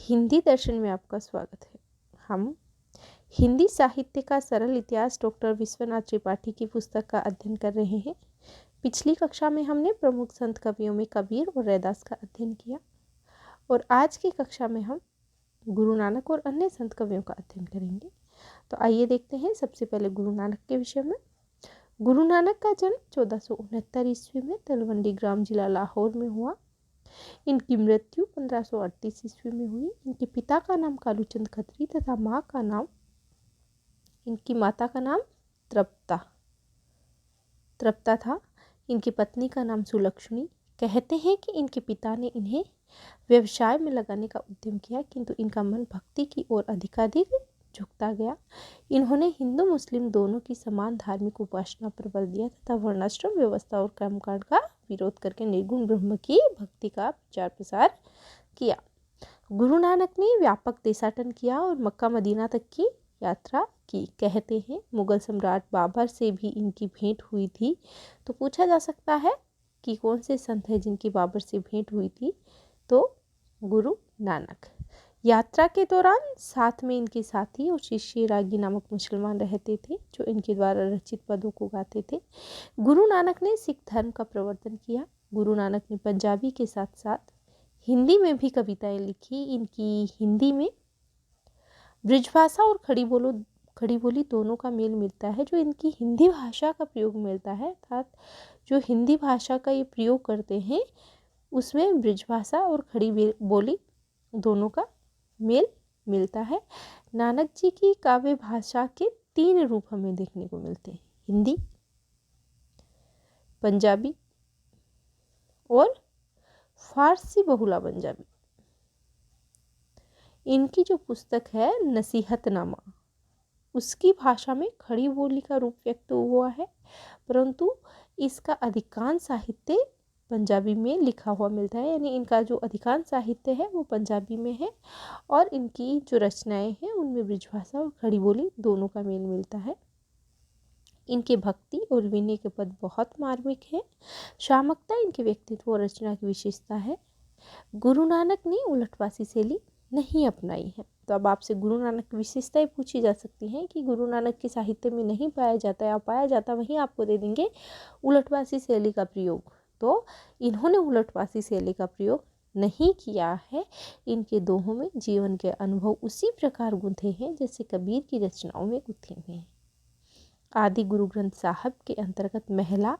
हिंदी दर्शन में आपका स्वागत है। हम हिंदी साहित्य का सरल इतिहास डॉक्टर विश्वनाथ त्रिपाठी की पुस्तक का अध्ययन कर रहे हैं। पिछली कक्षा में हमने प्रमुख संत कवियों में कबीर और रैदास का अध्ययन किया और आज की कक्षा में हम गुरु नानक और अन्य संत कवियों का अध्ययन करेंगे। तो आइए देखते हैं सबसे पहले गुरु नानक के विषय में। गुरु नानक का जन्म 1469 ईस्वी में तलवंडी ग्राम जिला लाहौर में हुआ। इनकी मृत्यु 1538 ईस्वी में हुई। इनके पिता का नाम कालूचंद खत्री तथा इनकी माता का नाम तृप्ता था। इनकी पत्नी का नाम सुलक्षणी। कहते हैं कि इनके पिता ने इन्हें व्यवसाय में लगाने का उद्यम किया, किंतु इनका मन भक्ति की ओर अधिकाधिक झुकता गया। इन्होंने हिंदू मुस्लिम दोनों की समान धार्मिक उपासना पर बल दिया तथा वर्णाश्रम व्यवस्था और कर्मकांड का विरोध करके निर्गुण ब्रह्म की भक्ति का प्रचार प्रसार किया। गुरु नानक ने व्यापक देशाटन किया और मक्का मदीना तक की यात्रा की। कहते हैं मुगल सम्राट बाबर से भी इनकी भेंट हुई थी। तो पूछा जा सकता है कि कौन से संत हैं जिनकी बाबर से भेंट हुई थी, तो गुरु नानक। यात्रा के दौरान साथ में इनके साथी और शिष्य रागी नामक मुसलमान रहते थे, जो इनके द्वारा रचित पदों को गाते थे। गुरु नानक ने सिख धर्म का प्रवर्तन किया। गुरु नानक ने पंजाबी के साथ साथ हिंदी में भी कविताएं लिखी। इनकी हिंदी में ब्रिजभाषा और खड़ी बोली दोनों का मेल मिलता है। जो इनकी हिंदी भाषा का प्रयोग मिलता है, अर्थात जो हिंदी भाषा का ये प्रयोग करते हैं उसमें ब्रिजभाषा और खड़ी बोली दोनों का मेल मिलता है। नानक जी की काव्य भाषा के 3 रूप हमें देखने को मिलते हैं: हिंदी, पंजाबी और फारसी बहुला पंजाबी। इनकी जो पुस्तक है नसीहतनामा, उसकी भाषा में खड़ी बोली का रूप व्यक्त हुआ है, परंतु इसका अधिकांश साहित्य पंजाबी में लिखा हुआ मिलता है। यानी इनका जो अधिकांश साहित्य है वो पंजाबी में है और इनकी जो रचनाएं हैं उनमें ब्रिजभाषा और खड़ी बोली दोनों का मेल मिलता है। इनके भक्ति और विनय के पद बहुत मार्मिक है। शामकता इनके व्यक्तित्व और रचना की विशेषता है। गुरु नानक ने उलटवासी शैली नहीं अपनाई है। तो अब आपसे गुरु नानक की विशेषताएं पूछी जा सकती हैं कि गुरु नानक के साहित्य में नहीं पाया जाता या पाया जाता, वहीं आपको दे देंगे उलटवासी शैली का प्रयोग। तो इन्होंने उलटवासी शैली का प्रयोग नहीं किया है। इनके दोहों में जीवन के अनुभव उसी प्रकार गुंथे हैं जैसे कबीर की रचनाओं में गुंथे हुए हैं। आदि गुरु ग्रंथ साहब के अंतर्गत महला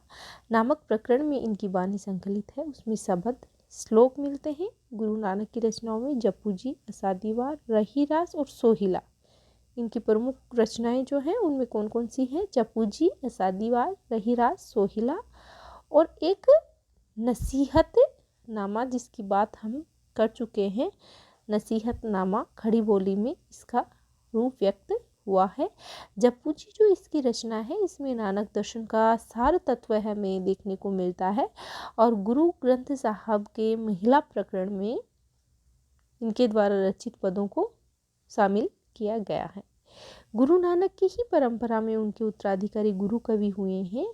नामक प्रकरण में इनकी वाणी संकलित है। उसमें शब्द श्लोक मिलते हैं। गुरु नानक की रचनाओं में जपूजी, असादीवार, रहीरास और सोहिला इनकी प्रमुख रचनाएं जो हैं उनमें कौन कौन सी हैं? जपूजी, असादीवार, रहीरास, सोहिला और एक नसीहतनामा, जिसकी बात हम कर चुके हैं। नसीहतनामा खड़ी बोली में इसका रूप व्यक्त हुआ है। जपूजी जो इसकी रचना है, इसमें नानक दर्शन का सार तत्व हमें देखने को मिलता है और गुरु ग्रंथ साहब के महिला प्रकरण में इनके द्वारा रचित पदों को शामिल किया गया है। गुरु नानक की ही परंपरा में उनके उत्तराधिकारी गुरु कवि हुए हैं।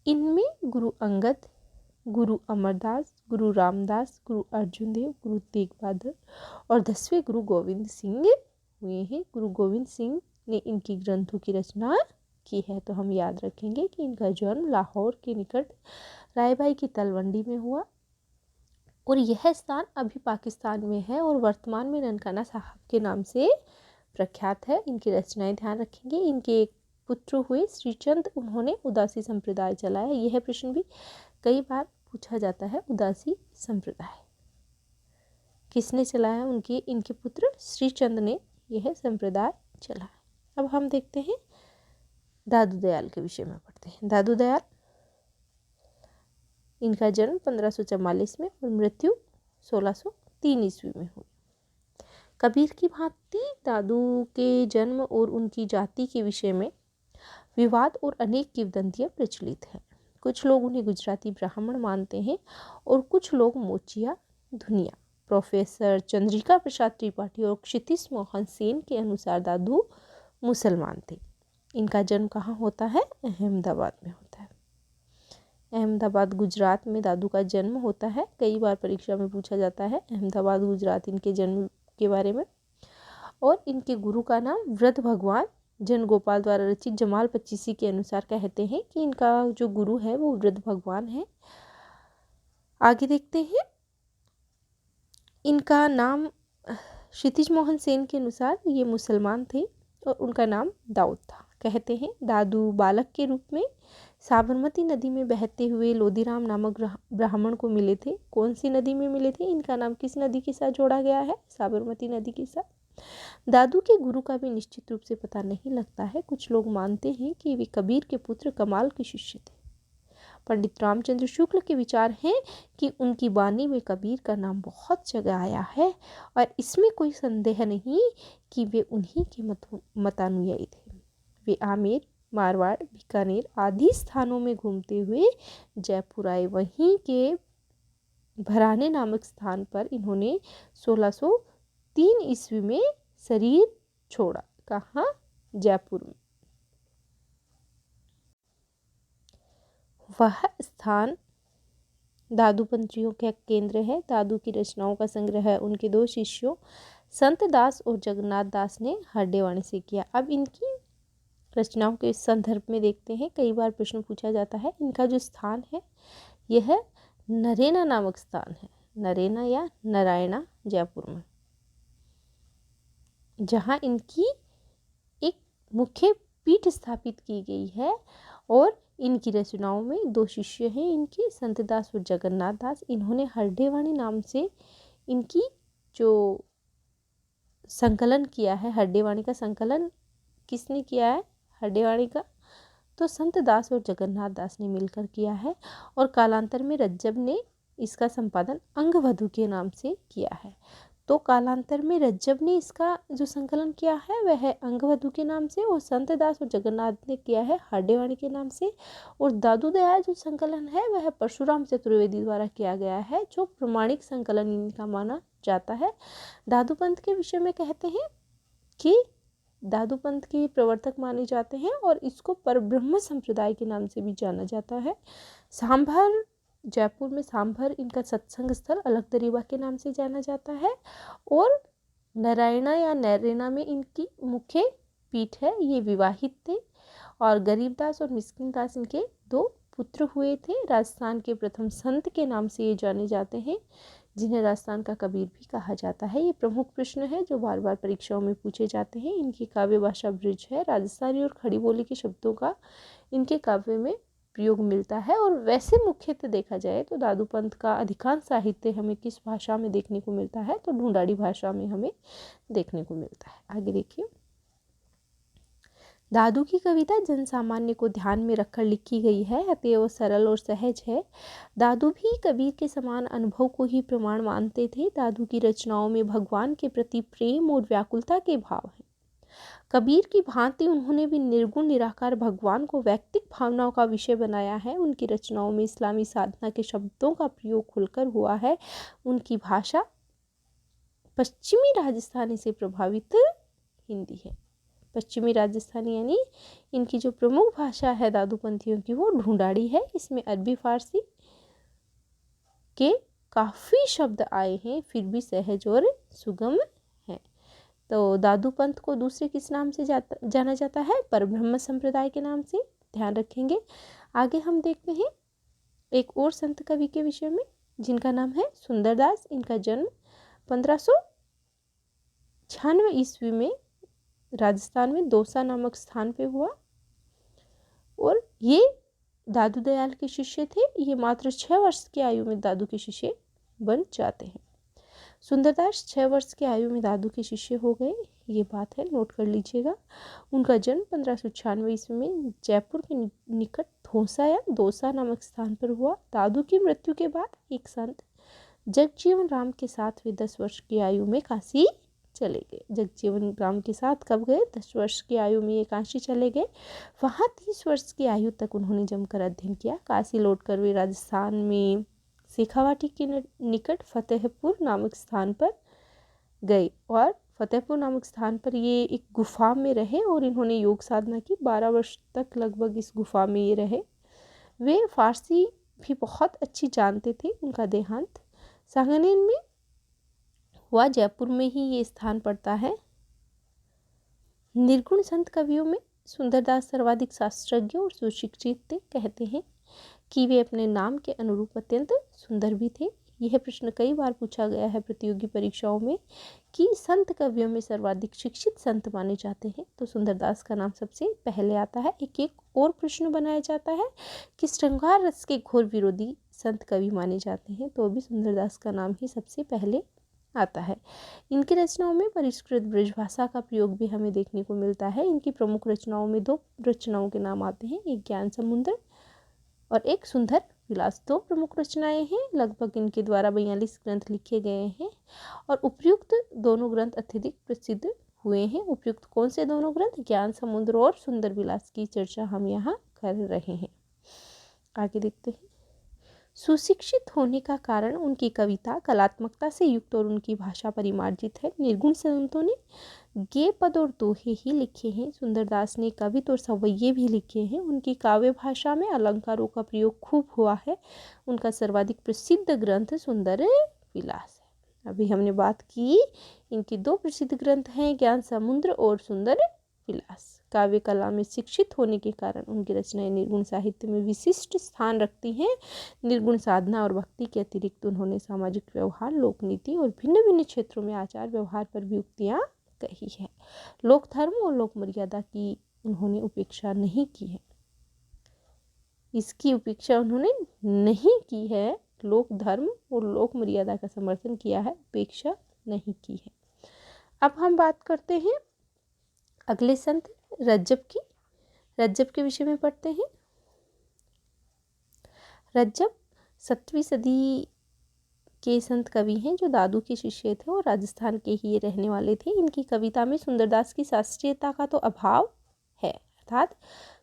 इनमें गुरु अंगद, गुरु अमरदास, गुरु रामदास, गुरु अर्जुन देव, गुरु तेग बहादुर और 10वें गुरु गोविंद सिंह हुए हैं। गुरु गोविंद सिंह ने इनकी ग्रंथों की रचना की है। तो हम याद रखेंगे कि इनका जन्म लाहौर के निकट रायभाई की तलवंडी में हुआ और यह स्थान अभी पाकिस्तान में है और वर्तमान में ननकाना साहब के नाम से प्रख्यात है। इनकी रचनाएं ध्यान रखेंगे। इनके एक पुत्र हुए श्रीचंद, उन्होंने उदासी संप्रदाय चलाया। यह प्रश्न भी कई बार पूछा जाता है। उदासी संप्रदाय किसने चलाया? इनके पुत्र श्रीचंद ने यह संप्रदाय चलाया। अब हम देखते हैं दादू दयाल के विषय में पढ़ते हैं। दादू दयाल, इनका जन्म 1544 में और मृत्यु 1603 ईस्वी में हुई। कबीर की भांति दादू के जन्म और उनकी जाति के विषय में विवाद और अनेक किंवदंतियां प्रचलित हैं। कुछ लोग उन्हें गुजराती ब्राह्मण मानते हैं और कुछ लोग मोचिया धुनिया। प्रोफेसर चंद्रिका प्रसाद त्रिपाठी और क्षितिज मोहन सेन के अनुसार दादू मुसलमान थे। इनका जन्म कहाँ होता है? अहमदाबाद में होता है। अहमदाबाद गुजरात में दादू का जन्म होता है। कई बार परीक्षा में पूछा जाता है। अहमदाबाद गुजरात इनके जन्म के बारे में। और इनके गुरु का नाम वृद्ध भगवान जन गोपाल द्वारा रचित जमाल पच्चीसी के अनुसार कहते हैं कि इनका जो गुरु है वो वृद्ध भगवान है। आगे देखते हैं, इनका नाम क्षितिज मोहन सेन के अनुसार ये मुसलमान थे और उनका नाम दाऊद था। कहते हैं दादू बालक के रूप में साबरमती नदी में बहते हुए लोदीराम नामक ब्राह्मण को मिले थे। कौन सी नदी में मिले थे, इनका नाम किस नदी के साथ जोड़ा गया है, साबरमती नदी के साथ। दादू के गुरु का भी निश्चित रूप से पता नहीं लगता है। कुछ लोग मानते हैं कि वे कबीर के पुत्र कमाल के शिष्य थे। पंडित रामचंद्र शुक्ल के विचार हैं कि उनकी वाणी में कबीर का नाम बहुत जगह आया है और इसमें कोई संदेह नहीं कि वे उन्हीं के मतानुयायी थे। वे आमेर, मारवाड़, बीकानेर आदि स्थानों में घूमते हुए जयपुर आए। वहीं के भराने नामक स्थान पर इन्होंने 1603 ईस्वी में शरीर छोड़ा। कहाँ, जयपुर में। वह स्थान दादूपंथियों का केंद्र है। दादू की रचनाओं का संग्रह है उनके दो शिष्यों संत दास और जगन्नाथ दास ने हरडेवाणी से किया। अब इनकी रचनाओं के संदर्भ में देखते हैं। कई बार प्रश्न पूछा जाता है। इनका जो स्थान है यह नरेना नामक स्थान है, नरेना या नारायणा, जयपुर में, जहाँ इनकी एक मुख्य पीठ स्थापित की गई है। और इनकी रचनाओं में दो शिष्य हैं इनके, संत दास और जगन्नाथ दास। इन्होंने हरडेवाणी नाम से इनकी जो संकलन किया है, हरडेवाणी का संकलन किसने किया है, हरडेवाणी का, तो संत दास और जगन्नाथ दास ने मिलकर किया है। और कालांतर में रज्जब ने इसका संपादन अंगवधु के नाम से किया है। तो कालांतर में रज्जब ने इसका जो संकलन किया है वह है अंगवधु के नाम से, और संत दास और जगन्नाथ ने किया है हरडेवाणी के नाम से। और दादू दयाल जो संकलन है वह परशुराम चतुर्वेदी द्वारा किया गया है, जो प्रमाणिक संकलन इनका माना जाता है। दादू पंथ के विषय में कहते हैं कि दादू पंथ के प्रवर्तक माने जाते हैं और इसको परब्रह्म संप्रदाय के नाम से भी जाना जाता है। सांभर, जयपुर में सांभर इनका सत्संग स्थल अलग दरीबा के नाम से जाना जाता है। और नारायणा या नैरेना में इनकी मुख्य पीठ है। ये विवाहित थे और गरीबदास और मिस्किनदास इनके दो पुत्र हुए थे। राजस्थान के प्रथम संत के नाम से ये जाने जाते हैं, जिन्हें राजस्थान का कबीर भी कहा जाता है। ये प्रमुख प्रश्न है जो बार बार परीक्षाओं में पूछे जाते हैं। इनकी काव्य भाषा ब्रिज है। राजस्थानी और खड़ी बोली के शब्दों का इनके काव्य में प्रयोग मिलता है। और वैसे मुख्यतः देखा जाए तो दादू पंथ का अधिकांश साहित्य हमें किस भाषा में देखने को मिलता है, तो ढूंढाड़ी भाषा में हमें देखने को मिलता है। आगे देखिए, दादू की कविता जन सामान्य को ध्यान में रखकर लिखी गई है, अतएव सरल और सहज है। दादू भी कबीर के समान अनुभव को ही प्रमाण मानते थे। दादू की रचनाओं में भगवान के प्रति प्रेम और व्याकुलता के भाव हैं। कबीर की भांति उन्होंने भी निर्गुण निराकार भगवान को वैयक्तिक भावनाओं का विषय बनाया है। उनकी रचनाओं में इस्लामी साधना के शब्दों का प्रयोग खुलकर हुआ है। उनकी भाषा पश्चिमी राजस्थानी से प्रभावित हिंदी है। पश्चिमी राजस्थानी यानी इनकी जो प्रमुख भाषा है दादूपंथियों की वो ढूंढाड़ी है। इसमें अरबी फारसी के काफ़ी शब्द आए हैं, फिर भी सहज और सुगम है। तो दादू पंथ को दूसरे किस नाम से जाना जाता है, परब्रह्म संप्रदाय के नाम से, ध्यान रखेंगे। आगे हम देखते हैं एक और संत कवि के विषय में, जिनका नाम है सुंदरदास। इनका जन्म 1596 ईस्वी में राजस्थान में दौसा नामक स्थान पे हुआ और ये दादू दयाल के शिष्य थे। ये मात्र 6 वर्ष की आयु में दादू के शिष्य बन जाते हैं। सुंदरदास 6 वर्ष की आयु में दादू के शिष्य हो गए, ये बात है, नोट कर लीजिएगा। उनका जन्म 1596 ईस्वी में जयपुर के निकट धौसा या दौसा नामक स्थान पर हुआ। दादू की मृत्यु के बाद एक संत जगजीवन राम के साथ वे 10 वर्ष की आयु में काशी चले गए। जगजीवन राम के साथ कब गए, 10 वर्ष की आयु में ये काशी चले गए। वहाँ 30 वर्ष की आयु तक उन्होंने जमकर अध्ययन किया। काशी लौटकर वे राजस्थान में शेखावाटी के निकट फतेहपुर नामक स्थान पर गए और फतेहपुर नामक स्थान पर ये एक गुफा में रहे और इन्होंने योग साधना की। 12 वर्ष तक लगभग इस गुफा में ये रहे। वे फारसी भी बहुत अच्छी जानते थे। उनका देहांत सांगनेर में हुआ, जयपुर में ही ये स्थान पड़ता है। निर्गुण संत कवियों में सुंदरदास सर्वाधिक शास्त्रज्ञ और सुशिक्षित थे। कहते हैं कि वे अपने नाम के अनुरूप अत्यंत सुंदर भी थे। यह प्रश्न कई बार पूछा गया है प्रतियोगी परीक्षाओं में कि संत कवियों में सर्वाधिक शिक्षित संत माने जाते हैं, तो सुंदरदास का नाम सबसे पहले आता है। एक और प्रश्न बनाया जाता है कि श्रृंगार रस के घोर विरोधी संत कवि माने जाते हैं, तो भी सुंदरदास का नाम ही सबसे पहले आता है। इनकी रचनाओं में परिष्कृत ब्रजभाषा का प्रयोग भी हमें देखने को मिलता है। इनकी प्रमुख रचनाओं में 2 रचनाओं के नाम आते हैं, एक ज्ञान समुद्र और एक सुंदर विलास। 2 प्रमुख रचनाएं हैं। लगभग इनके द्वारा 42 ग्रंथ लिखे गए हैं और उपयुक्त दोनों ग्रंथ अत्यधिक प्रसिद्ध हुए हैं। उपयुक्त कौन से दोनों ग्रंथ? ज्ञान समुद्र और सुंदर विलास की चर्चा हम यहाँ कर रहे हैं। आगे देखते हैं। सुशिक्षित होने का कारण उनकी कविता कलात्मकता से युक्त और उनकी भाषा परिमार्जित है। निर्गुण संतों ने गेय पद और दोहे ही लिखे हैं। सुंदरदास ने कविता और सवैये भी लिखे हैं। उनकी काव्य भाषा में अलंकारों का प्रयोग खूब हुआ है। उनका सर्वाधिक प्रसिद्ध ग्रंथ सुंदर विलास है। अभी हमने बात की, इनके 2 प्रसिद्ध ग्रंथ हैं, ज्ञान समुद्र और सुंदर विलास। काव्य कला में शिक्षित होने के कारण उनकी रचनाएं निर्गुण साहित्य में विशिष्ट स्थान रखती हैं। निर्गुण साधना और भक्ति के अतिरिक्त उन्होंने सामाजिक व्यवहार, लोक नीति और भिन्न भिन्न क्षेत्रों में आचार व्यवहार पर भी उक्तियाँ कही है। लोक धर्म और लोक मर्यादा की उन्होंने उपेक्षा नहीं की है। इसकी उपेक्षा उन्होंने नहीं की है। लोक धर्म और लोक मर्यादा का समर्थन किया है, उपेक्षा नहीं की है। अब हम बात करते हैं अगले संत रज्जब की। रज्जब के विषय में पढ़ते हैं। रज्जब 7वीं सदी के संत कवि हैं जो दादू के शिष्य थे और राजस्थान के ही रहने वाले थे। इनकी कविता में सुंदरदास की शास्त्रीयता का तो अभाव है, अर्थात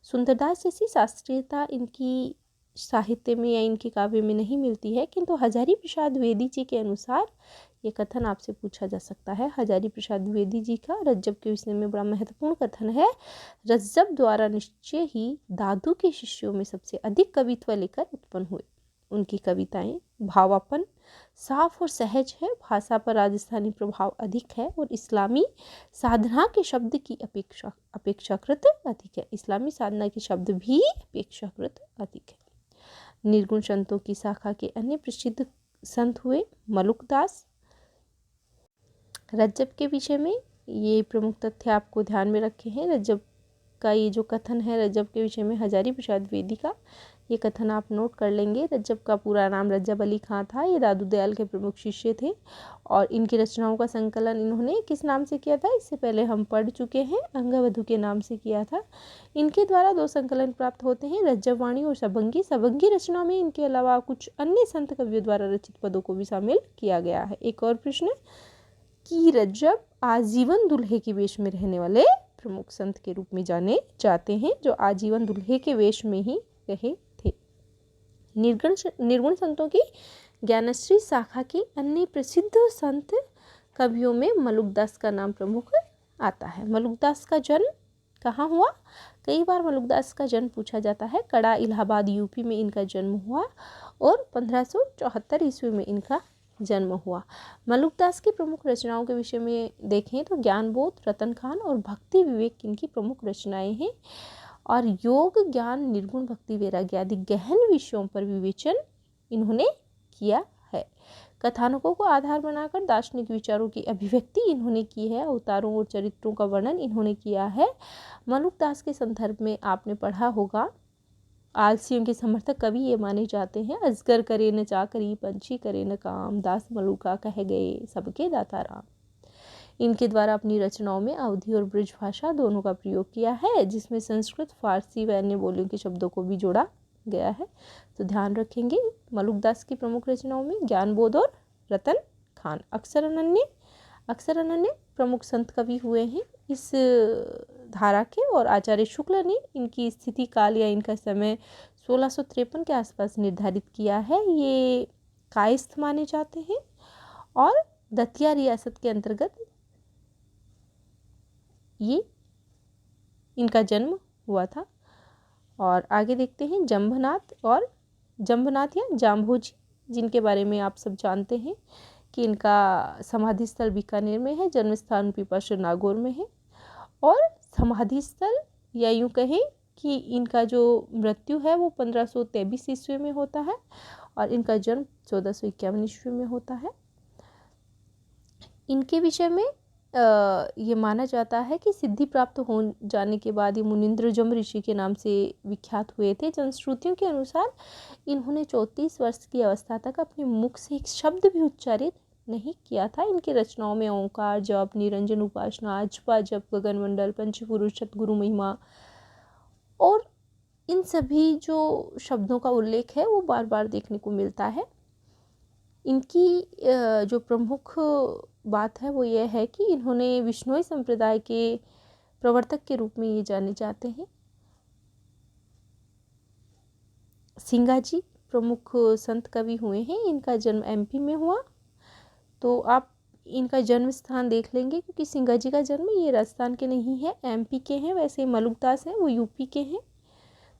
सुंदरदास जैसी शास्त्रीयता इनकी साहित्य में या इनके काव्य में नहीं मिलती है। किंतु हजारी प्रसाद द्विवेदी जी के अनुसार ये कथन आपसे पूछा जा सकता है। हजारी प्रसाद द्विवेदी जी का रज्जब के विषय में बड़ा महत्वपूर्ण कथन है। रज्जब द्वारा निश्चय ही दादू के शिष्यों में सबसे अधिक कवित्व लेकर उत्पन्न हुए। उनकी कविताएं भावापन, साफ और सहज है। भाषा पर राजस्थानी प्रभाव अधिक है और इस्लामी साधना के शब्द की अपेक्षाकृत अधिक है। इस्लामी साधना के शब्द भी अपेक्षाकृत अधिक है। निर्गुण संतों की शाखा के अन्य प्रसिद्ध संत हुए मलुकदास। रज्जब के विषय में ये प्रमुख तथ्य आपको ध्यान में रखे हैं। रज्जब का ये जो कथन है रज्जब के विषय में हजारी प्रसाद द्विवेदी का, ये कथन आप नोट कर लेंगे। रज्जब का पूरा नाम रज्जब अली खां था। ये दादू दयाल के प्रमुख शिष्य थे और इनकी रचनाओं का संकलन इन्होंने किस नाम से किया था? इससे पहले हम पढ़ चुके हैं, अंगवधु के नाम से किया था। इनके द्वारा 2 संकलन प्राप्त होते हैं, रज्जब वाणी और सबंगी। सबंगी रचना में इनके अलावा कुछ अन्य संत कवियों द्वारा रचित पदों को भी शामिल किया गया है। एक और प्रश्न कि रज्जब आजीवन दुल्हे के वेश में रहने वाले प्रमुख संत के रूप में जाने जाते हैं, जो आजीवन दुल्हे के वेश में ही रहे थे। निर्गुण संतों की ज्ञानश्री शाखा के अन्य प्रसिद्ध संत कवियों में मलुकदास का नाम प्रमुख आता है। मलुकदास का जन्म कहाँ हुआ? कई बार मलुकदास का जन्म पूछा जाता है। कड़ा, इलाहाबाद, यूपी में इनका जन्म हुआ और 1574 ईस्वी में इनका जन्म हुआ। मलुकदास की प्रमुख रचनाओं के विषय में देखें तो ज्ञानबोध, रतन खान और भक्ति विवेक इनकी प्रमुख रचनाएं हैं और योग, ज्ञान, निर्गुण, भक्ति, वैराग्य आदि गहन विषयों पर विवेचन इन्होंने किया है। कथानकों को आधार बनाकर दार्शनिक विचारों की अभिव्यक्ति इन्होंने की है। अवतारों और चरित्रों का वर्णन इन्होंने किया है। मलुकदास के संदर्भ में आपने पढ़ा होगा, आलसियों के समर्थक कवि ये माने जाते हैं। अजगर करे न चाकरी, पंछी करे न काम, दास मलुका कह गए सबके दाता राम। इनके द्वारा अपनी रचनाओं में अवधी और ब्रज भाषा दोनों का प्रयोग किया है, जिसमें संस्कृत, फारसी व अन्य बोलियों के शब्दों को भी जोड़ा गया है। तो ध्यान रखेंगे, मलुकदास की प्रमुख रचनाओं में ज्ञानबोध और रतन खान। अक्सर अनन्य प्रमुख संत कवि हुए हैं इस धारा के और आचार्य शुक्ल ने इनकी स्थिति काल या इनका समय 1653 के आसपास निर्धारित किया है। ये कायस्थ माने जाते हैं और दतिया रियासत के अंतर्गत ये इनका जन्म हुआ था। और आगे देखते हैं जंभनाथ या जाम्भोजी, जिनके बारे में आप सब जानते हैं। कि इनका समाधि स्थल बीकानेर में है, जन्म स्थान पिपाशर नागौर में है, और समाधि स्थल या यूँ कहें कि इनका जो मृत्यु है वो 1523 ईस्वी में होता है और इनका जन्म 1451 ईस्वी में होता है। इनके विषय में ये माना जाता है कि सिद्धि प्राप्त हो जाने के बाद ये मुनिंद्र जम ऋषि के नाम से विख्यात हुए थे। जनश्रुतियों के अनुसार इन्होंने 34 वर्ष की अवस्था तक अपने मुख से एक शब्द भी उच्चारित नहीं किया था। इनकी रचनाओं में ओंकार जप, निरंजन उपासना, अजपा जप, गगनमंडल, पंचपुरुष, सतगुरु महिमा और इन सभी जो शब्दों का उल्लेख है वो बार बार देखने को मिलता है। इनकी जो प्रमुख बात है वो ये है कि इन्होंने विष्णुई संप्रदाय के प्रवर्तक के रूप में ये जाने जाते हैं। सिंगाजी प्रमुख संत कवि हुए हैं। इनका जन्म एमपी में हुआ, तो आप इनका जन्म स्थान देख लेंगे क्योंकि सिंगाजी का जन्म ये राजस्थान के नहीं है, एमपी के हैं। वैसे मलुकदास हैं वो यूपी के हैं।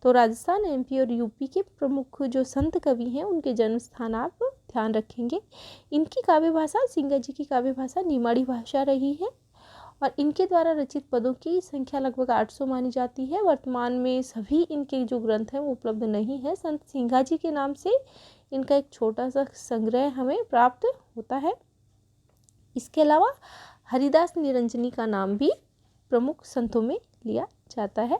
तो राजस्थान, एमपी और यूपी के प्रमुख जो संत कवि हैं उनके जन्म स्थान आप ध्यान रखेंगे। इनकी काव्य भाषा, सिंगाजी की काव्य भाषा निमाड़ी भाषा रही है और इनके द्वारा रचित पदों की संख्या लगभग 800 मानी जाती है। वर्तमान में सभी इनके जो ग्रंथ हैं वो उपलब्ध नहीं है। संत सिंगाजी के नाम से इनका एक छोटा सा संग्रह हमें प्राप्त होता है। इसके अलावा हरिदास निरंजनी का नाम भी प्रमुख संतों में लिया जाता है।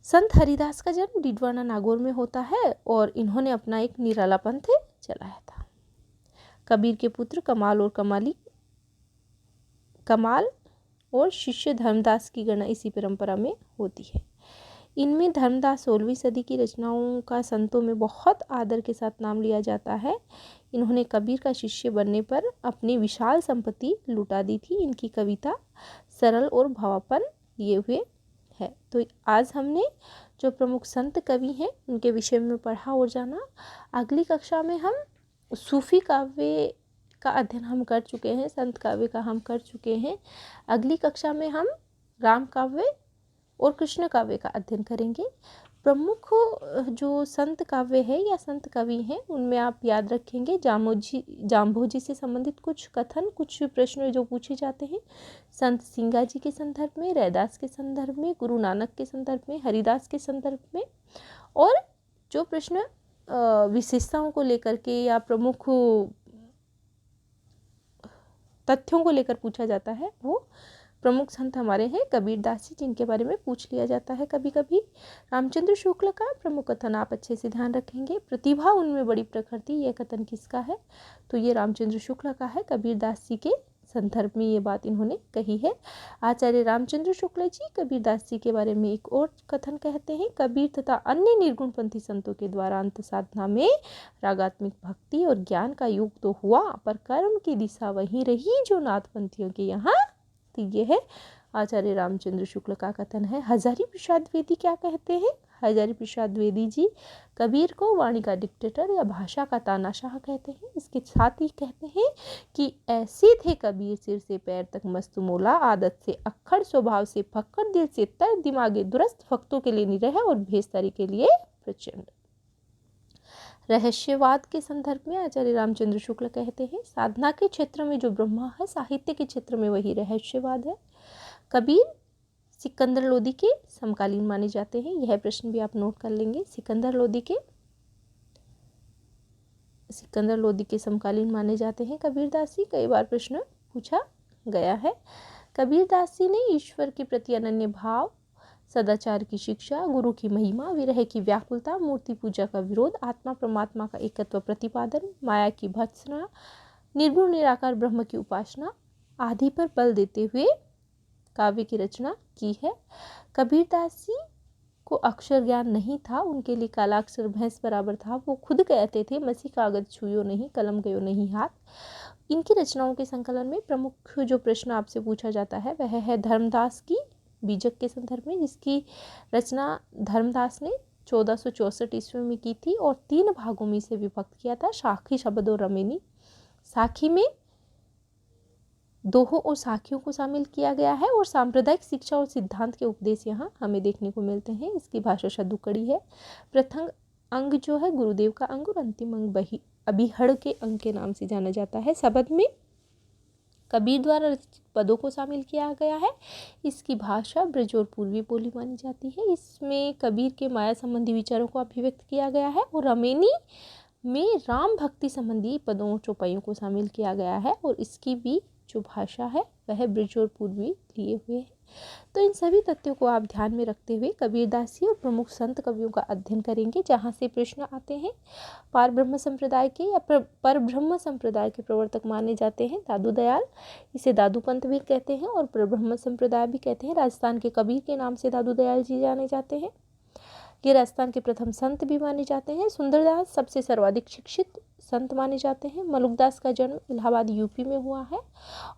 संत हरिदास का जन्म डिडवाना नागौर में होता है और इन्होंने अपना एक निराला पंथ चलाया था। कबीर के पुत्र कमाल और शिष्य धर्मदास की गणना इसी परंपरा में होती है। इनमें धर्मदास 16वीं सदी की रचनाओं का संतों में बहुत आदर के साथ नाम लिया जाता है। इन्होंने कबीर का शिष्य बनने पर अपनी विशाल संपत्ति लुटा दी थी। इनकी कविता सरल और भावापन लिए हुए है। तो आज हमने जो प्रमुख संत कवि हैं उनके विषय में पढ़ा और जाना। अगली कक्षा में हम सूफी काव्य का अध्ययन हम कर चुके हैं, संत काव्य का हम कर चुके हैं। अगली कक्षा में हम राम काव्य और कृष्ण काव्य का अध्ययन करेंगे। प्रमुख जो संत काव्य है या संत कवि हैं उनमें आप याद रखेंगे जाम्भोजी से संबंधित कुछ कथन, कुछ प्रश्न जो पूछे जाते हैं। संत सिंगाजी के संदर्भ में, रैदास के संदर्भ में, गुरु नानक के संदर्भ में, हरिदास के संदर्भ में, और जो प्रश्न विशेषताओं को लेकर के या प्रमुख तथ्यों को लेकर पूछा जाता है वो प्रमुख संत हमारे हैं कबीरदास जी, जिनके बारे में पूछ लिया जाता है कभी कभी। रामचंद्र शुक्ल का प्रमुख कथन आप अच्छे से ध्यान रखेंगे। प्रतिभा उनमें बड़ी प्रखर थी, यह कथन किसका है? तो ये रामचंद्र शुक्ल का है। कबीरदास जी के संदर्भ में ये बात इन्होंने कही है। आचार्य रामचंद्र शुक्ल जी कबीरदास जी के बारे में एक और कथन कहते हैं, कबीर तथा अन्य निर्गुणपंथी संतों के द्वारा अंत साधना में रागात्मिक भक्ति और ज्ञान का युग तो हुआ, पर कर्म की दिशा वही रही जो नाथपंथियों के यहाँ। तो ये है आचार्य रामचंद्र शुक्ल का कथन है। हजारी प्रसाद द्विवेदी क्या कहते हैं? हजारी प्रसाद द्विवेदी जी कबीर को वाणी का डिक्टेटर या भाषा का तानाशाह कहते हैं। इसके साथ ही कहते हैं कि ऐसे थे कबीर सिर से पैर तक मस्त मौला, आदत से अक्खड़, स्वभाव से फक्कड़, दिल से तर, दिमागे दुरुस्त, भक्तों के लिए निरह और भेषतारी के लिए प्रचंड। रहस्यवाद के संदर्भ में आचार्य रामचंद्र शुक्ल कहते हैं, साधना के क्षेत्र में जो ब्रह्मा है, साहित्य के क्षेत्र में वही रहस्यवाद है। कबीर सिकंदर लोदी के समकालीन माने जाते हैं। यह प्रश्न भी आप नोट कर लेंगे। सिकंदर लोदी के समकालीन माने जाते हैं कबीरदास जी। कई बार प्रश्न पूछा गया है। कबीरदास जी ने ईश्वर के प्रति अनन्य भाव, सदाचार की शिक्षा, गुरु की महिमा, विरह की व्याकुलता, मूर्ति पूजा का विरोध, आत्मा परमात्मा का एकत्व प्रतिपादन, माया की भत्सना, निर्गुण निराकार ब्रह्म की उपासना आदि पर बल देते हुए काव्य की रचना की है। कबीरदास जी को अक्षर ज्ञान नहीं था, उनके लिए कालाक्षर भैंस बराबर था। वो खुद कहते थे, मसी कागज छुयो नहीं, कलम गयो नहीं हाथ। इनकी रचनाओं के संकलन में प्रमुख जो प्रश्न आपसे पूछा जाता है वह है धर्मदास की बीजक के संदर्भ में, जिसकी रचना धर्मदास ने 1464 ईस्वी में की थी और 3 भागों में इसे विभक्त किया था, साखी, शब्द और रमेनी। साखी में दोहों और साखियों को शामिल किया गया है और सांप्रदायिक शिक्षा और सिद्धांत के उपदेश यहाँ हमें देखने को मिलते हैं। इसकी भाषा शद्दुकड़ी है। प्रथम अंग जो है गुरुदेव का अंग और अंतिम अंग अभिहड़ के अंग के नाम से जाना जाता है। शब्द में कबीर द्वारा रचित पदों को शामिल किया गया है। इसकी भाषा ब्रज और पूर्वी बोली मानी जाती है। इसमें कबीर के माया संबंधी विचारों को अभिव्यक्त किया गया है और रमेनी में राम भक्ति संबंधी पदों चौपाइयों को शामिल किया गया है और इसकी भी जो भाषा है वह ब्रज और पूर्वी लिए हुए है। तो इन सभी तथ्यों को आप ध्यान में रखते हुए कबीरदासी और प्रमुख संत कवियों का अध्ययन करेंगे, जहाँ से प्रश्न आते हैं। पार ब्रह्म संप्रदाय के या पर ब्रह्म संप्रदाय के प्रवर्तक माने जाते हैं दादू दयाल, इसे दादू पंत भी कहते हैं और पर ब्रह्म संप्रदाय भी कहते हैं। राजस्थान के कबीर के नाम से दादू दयाल जी जाने जाते हैं। ये राजस्थान के प्रथम संत भी माने जाते हैं। सुंदरदास सबसे सर्वाधिक शिक्षित संत माने जाते हैं। मलुकदास का जन्म इलाहाबाद यूपी में हुआ है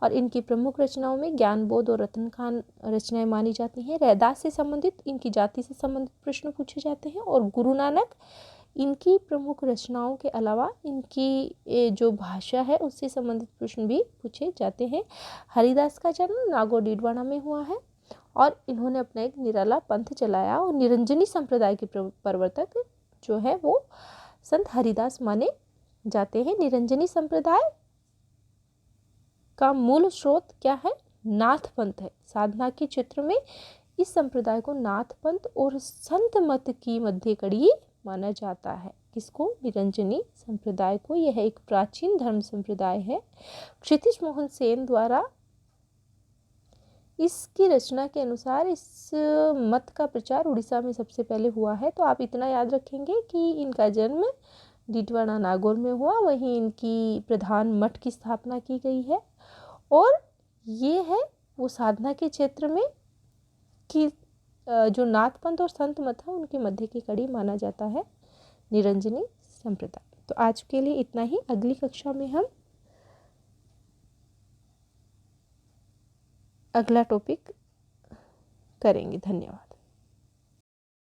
और इनकी प्रमुख रचनाओं में ज्ञान बोध और रतन खान रचनाएं मानी जाती हैं। रैदास से संबंधित, इनकी जाति से संबंधित प्रश्न पूछे जाते हैं और गुरु नानक इनकी प्रमुख रचनाओं के अलावा इनकी जो भाषा है उससे संबंधित प्रश्न भी पूछे जाते हैं। हरिदास का जन्म नागौर डीडवाना में हुआ है और इन्होंने अपना एक निराला पंथ चलाया और निरंजनी संप्रदाय के प्रवर्तक जो है वो संत हरिदास माने जाते हैं। निरंजनी संप्रदाय का मूल स्रोत क्या है? नाथ पंथ है। साधना के क्षेत्र में इस संप्रदाय को नाथ पंथ और संत मत की मध्य कड़ी माना जाता है। किसको? निरंजनी संप्रदाय को। यह एक प्राचीन धर्म संप्रदाय है। क्षितिज मोहन सेन द्वारा इसकी रचना के अनुसार इस मत का प्रचार उड़ीसा में सबसे पहले हुआ है। तो आप इतना याद रखेंगे कि इनका जन्म डीडवाना नागौर में हुआ, वहीं इनकी प्रधान मठ की स्थापना की गई है और ये है वो साधना के क्षेत्र में कि जो नाथ पंथ और संत मत है उनके मध्य की कड़ी माना जाता है निरंजनी संप्रदाय। तो आज के लिए इतना ही। अगली कक्षा में हम अगला टॉपिक करेंगे। धन्यवाद।